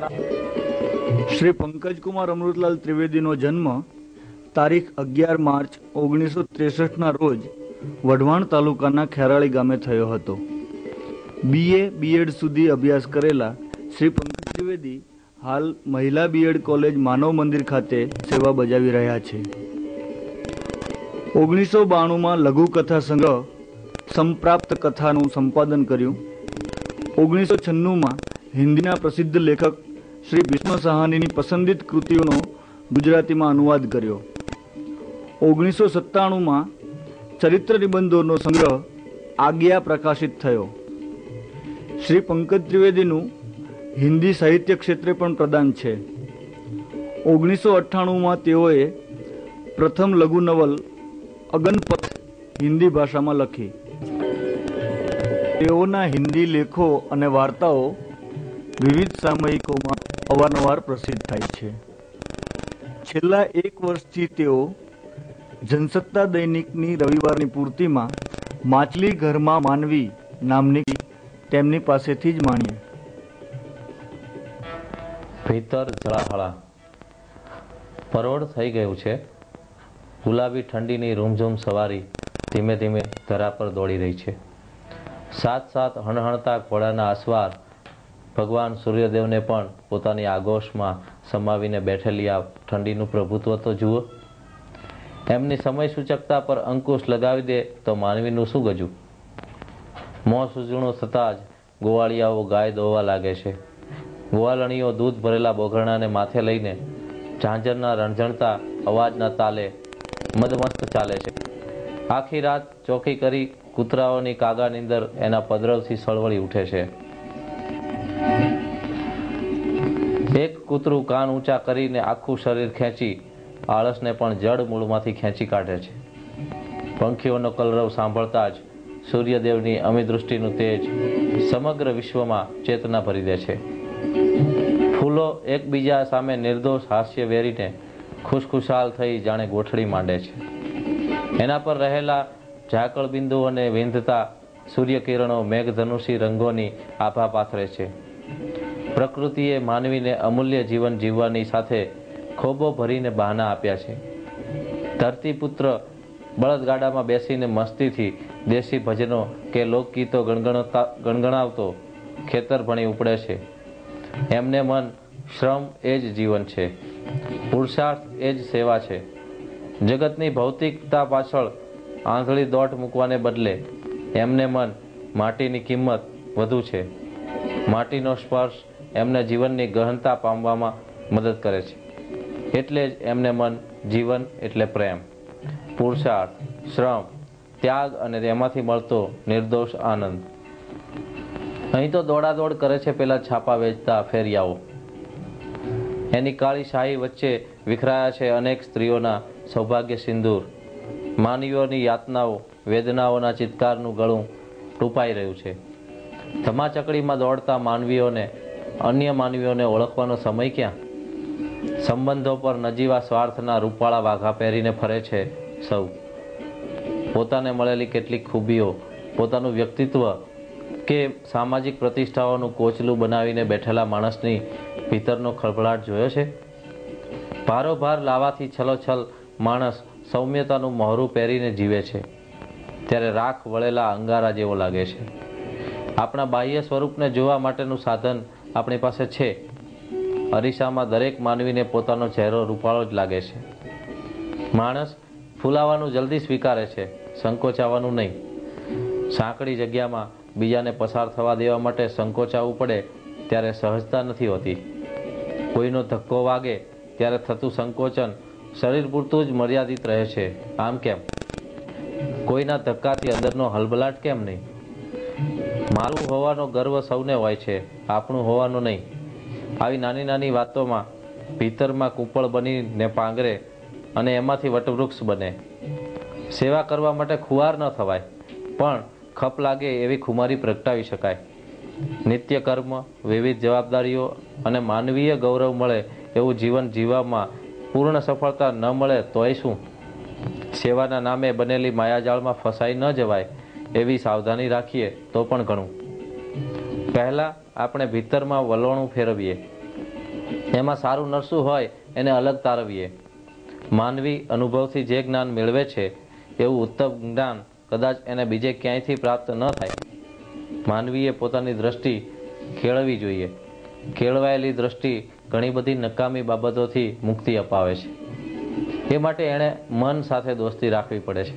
શ્રી પંકજકુમાર અમૃતલાલ ત્રિવેદીનો જન્મ તારીખ 11 માર્ચ 1963ના રોજ વઢવાણ તાલુકાના ખેરાળી ગામે થયો હતો. BA BEd સુધી અભ્યાસ કરેલા શ્રી પંકજ ત્રિવેદી હાલ મહિલા BEd કોલેજ માનવ મંદિર ખાતે સેવા બજાવી રહ્યા છે. 1992માં લઘુકથા સંગ્રહ સંપ્રાપ્ત કથાનું સંપાદન કર્યું. 1996માં હિન્દીના પ્રસિદ્ધ લેખક શ્રી ભીષ્મ સાહાનીની પસંદિત કૃતિઓનો ગુજરાતીમાં અનુવાદ કર્યો. 1997માં ચરિત્ર નિબંધોનો સંગ્રહ આજ્ઞા પ્રકાશિત થયો. શ્રી પંકજ ત્રિવેદીનું હિન્દી સાહિત્ય ક્ષેત્રે પણ પ્રદાન છે. 1998માં તેઓએ પ્રથમ લઘુ નવલ અગનપથ હિન્દી ભાષામાં લખી. તેઓના હિન્દી લેખો અને વાર્તાઓ વિવિધ સામયિકોમાં અવારનવાર પ્રસિદ્ધ થાય છે. છેલ્લા 1 વર્ષથી તેઓ જનસત્તા દૈનિકની રવિવારની પૂર્તિમાં માછલી ઘરમાં માનવી નામની તેમની પાસેથી જ માણીએ. ભીતર જળાહળા પરોઢ થઈ ગયું છે. ગુલાબી ઠંડીની રૂમઝૂમ સવારી ધીમે ધીમે ધરા પર દોડી રહી છે. સાત સાત હણહણતા ઘોડાના અસવાર ભગવાન સૂર્યદેવને પણ પોતાની આગોશમાં સમાવીને બેઠેલી આ ઠંડીનું પ્રભુત્વ તો જુઓ. એમની સમય સૂચકતા પર અંકુશ લગાવી દે તો માનવીનું શું ગજું. મોં સૂજણું થતાં જ ગોવાળિયાઓ ગાય દોવા લાગે છે. ગોવાળણીઓ દૂધ ભરેલા બોઘરણાને માથે લઈને ઝાંઝરના રણઝણતા અવાજના તાલે મદમસ્ત ચાલે છે. આખી રાત ચોકી કરી કૂતરાઓની કાગાની અંદર એના પદરવથી સળવળી ઉઠે છે. એક કૂતરું કાન ઊંચા કરીને આખું શરીર ખેંચી આળસને પણ જડ મૂળમાંથી ખેંચી કાઢે છે. પંખીઓનો કલરવ સાંભળતા જ સૂર્યદેવની અમી દૃષ્ટિનું તેજ સમગ્ર વિશ્વમાં ચેતના ભરી દે છે. ફૂલો એકબીજા સામે નિર્દોષ હાસ્ય વેરીને ખુશખુશાલ થઈ જાણે ગોઠડી માંડે છે. એના પર રહેલા ઝાકળ બિંદુ અને વિંધતા સૂર્યકિરણો મેઘધનુષી રંગોની આભા પાથરે છે. પ્રકૃતિએ માનવીને અમૂલ્ય જીવન જીવવાની સાથે ખોબો ભરીને બહાના આપ્યા છે. ધરતીપુત્ર બળદગાડામાં બેસીને મસ્તીથી દેશી ભજનો કે લોકગીતો ગણગણાવતો ખેતર ભણી ઉપડે છે. એમને મન શ્રમ એ જ જીવન છે, પુરુષાર્થ એ જ સેવા છે. જગતની ભૌતિકતા પાછળ આંધળી દોટ મૂકવાને બદલે એમને મન માટીની કિંમત વધુ છે. માટીનો સ્પર્શ એમને જીવનની ગહનતા પામવામાં મદદ કરે છે. એટલે જ એમને મન જીવન એટલે પ્રેમ, પુરુષાર્થ, શ્રમ, ત્યાગ અને તેમાંથી મળતો નિર્દોષ આનંદ. અહીં તો દોડાદોડ કરે છે પેલા છાપા વેચતા ફેરિયાઓ. એની કાળી શાહી વચ્ચે વિખરાયા છે અનેક સ્ત્રીઓના સૌભાગ્ય સિંદૂર. માનવીઓની યાતનાઓ, વેદનાઓના ચિત્કારનું ગળું ટૂંપાઈ રહ્યું છે. ધમાચકડીમાં દોડતા માનવીઓને અન્ય માનવીઓને ઓળખવાનો સમય ક્યાં? સંબંધો પર નજીવા સ્વાર્થના રૂપાળા વાઘા પહેરીને ફરે છે સૌ. પોતાને મળેલી કેટલીક ખૂબીઓ, પોતાનું વ્યક્તિત્વ કે સામાજિક પ્રતિષ્ઠાઓનું કોચલું બનાવીને બેઠેલા માણસની ભીતરનો ખળભળાટ જોયો છે? ભારોભાર લાવાથી છલોછલ માણસ સૌમ્યતાનું મહોરું પહેરીને જીવે છે ત્યારે રાખ વળેલા અંગારા જેવો લાગે છે. આપણા બાહ્ય સ્વરૂપને જોવા માટેનું સાધન આપણી પાસે છે. અરીસામાં દરેક માનવીને પોતાનો ચહેરો રૂપાળો જ લાગે છે. માણસ ફૂલાવાનું જલ્દી સ્વીકારે છે, સંકોચાવાનું નહીં. સાંકડી જગ્યામાં બીજાને પસાર થવા દેવા માટે સંકોચાવવું પડે ત્યારે સહજતા નથી હોતી. કોઈનો ધક્કો વાગે ત્યારે થતું સંકોચન શરીર પૂરતું જ મર્યાદિત રહે છે. આમ કેમ? કોઈના ધક્કાથી અંદરનો હલબલાટ કેમ નહીં? મારું હોવાનો ગર્વ સૌને હોય છે, આપણું હોવાનું નહીં. આવી નાની નાની વાતોમાં ભીતરમાં કૂંપળ બનીને પાંગરે અને એમાંથી વટવૃક્ષ બને. સેવા કરવા માટે ખુવાર ન થવાય, પણ ખપ લાગે એવી ખુમારી પ્રગટાવી શકાય. નિત્ય કર્મ, વિવિધ જવાબદારીઓ અને માનવીય ગૌરવ મળે એવું જીવન જીવવામાં પૂર્ણ સફળતા ન મળે તોય શું? સેવાના નામે બનેલી માયાજાળમાં ફસાઈ ન જવાય એવી સાવધાની રાખીએ તો પણ ઘણું. પહેલાં આપણે ભીતરમાં વલોણું ફેરવીએ, એમાં સારું નરસું હોય એને અલગ તારવીએ. માનવી અનુભવથી જે જ્ઞાન મેળવે છે એવું ઉત્તમ જ્ઞાન કદાચ એને બીજે ક્યાંયથી પ્રાપ્ત ન થાય. માનવીએ પોતાની દ્રષ્ટિ કેળવવી જોઈએ. કેળવાયેલી દ્રષ્ટિ ઘણી બધી નકામી બાબતોથી મુક્તિ અપાવે છે. એ માટે એણે મન સાથે દોસ્તી રાખવી પડે છે.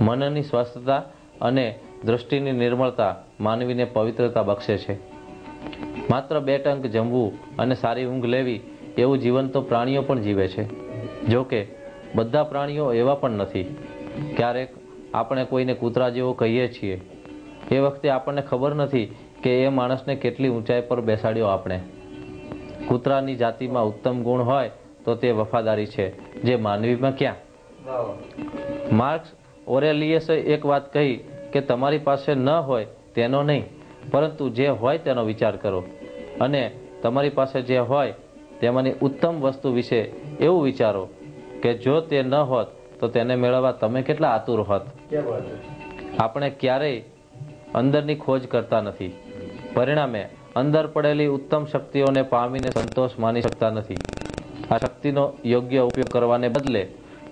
મનની સ્વસ્થતા અને દ્રષ્ટિની નિર્મળતા માનવીને પવિત્રતા બક્ષે છે. માત્ર 2 ટંક જમવું અને સારી ઊંઘ લેવી એવું જીવન તો પ્રાણીઓ પણ જીવે છે. જો કે બધા પ્રાણીઓ એવા પણ નથી. ક્યારેક આપણે કોઈને કૂતરા જેવો કહીએ છીએ, એ વખતે આપણને ખબર નથી કે એ માણસને કેટલી ઊંચાઈ પર બેસાડ્યો આપણે. કૂતરાની જાતિમાં ઉત્તમ ગુણ હોય તો તે વફાદારી છે, જે માનવીમાં ક્યાં. માર્ક્સ ઓરેલિયસે એક વાત કહી કે તમારી પાસે ન હોય તેનો નહીં, પરંતુ જે હોય તેનો વિચાર કરો, અને તમારી પાસે જે હોય તેમાંની ઉત્તમ વસ્તુ વિશે એવું વિચારો કે જો તે ન હોત તો તેને મેળવવા તમે કેટલા આતુર હોત. આપણે ક્યારેય અંદરની ખોજ કરતા નથી. પરિણામે અંદર પડેલી ઉત્તમ શક્તિઓને પામીને સંતોષ માની શકતા નથી. આ શક્તિનો યોગ્ય ઉપયોગ કરવાને બદલે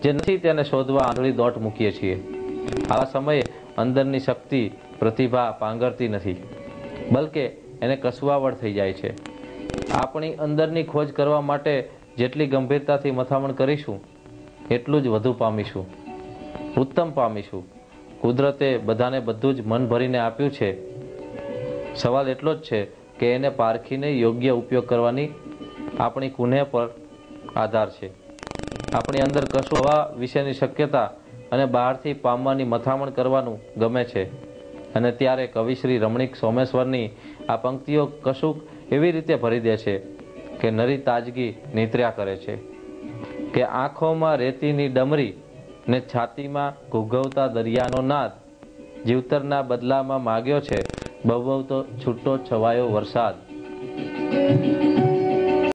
જે નથી તેને શોધવા આંધળી દોટ મૂકીએ છીએ. આવા સમયે અંદરની શક્તિ પ્રતિભા પાંગરતી નથી, બલકે એને કસવાવડ થઈ જાય છે. આપણી અંદરની ખોજ કરવા માટે જેટલી ગંભીરતાથી મથામણ કરીશું એટલું જ વધુ પામીશું, ઉત્તમ પામીશું. કુદરતે બધાને બધું જ મન ભરીને આપ્યું છે. સવાલ એટલો જ છે કે એને પારખીને યોગ્ય ઉપયોગ કરવાની આપણી કુનેહ પર આધાર છે. આપણી અંદર કશું હવા વિશેની શક્યતા અને બહારથી પામવાની મથામણ કરવાનું ગમે છે. અને ત્યારે કવિશ્રી રમણીક સોમેશ્વરની આ પંક્તિઓ કશુંક એવી રીતે ભરી દે છે કે નરી તાજગી નીતર્યા કરે છે. કે આંખોમાં રેતીની ડમરી ને છાતીમાં ઘૂઘવતા દરિયાનો નાદ, જીવતરના બદલામાં માગ્યો છે બહુ તો છૂટો છવાયો વરસાદ.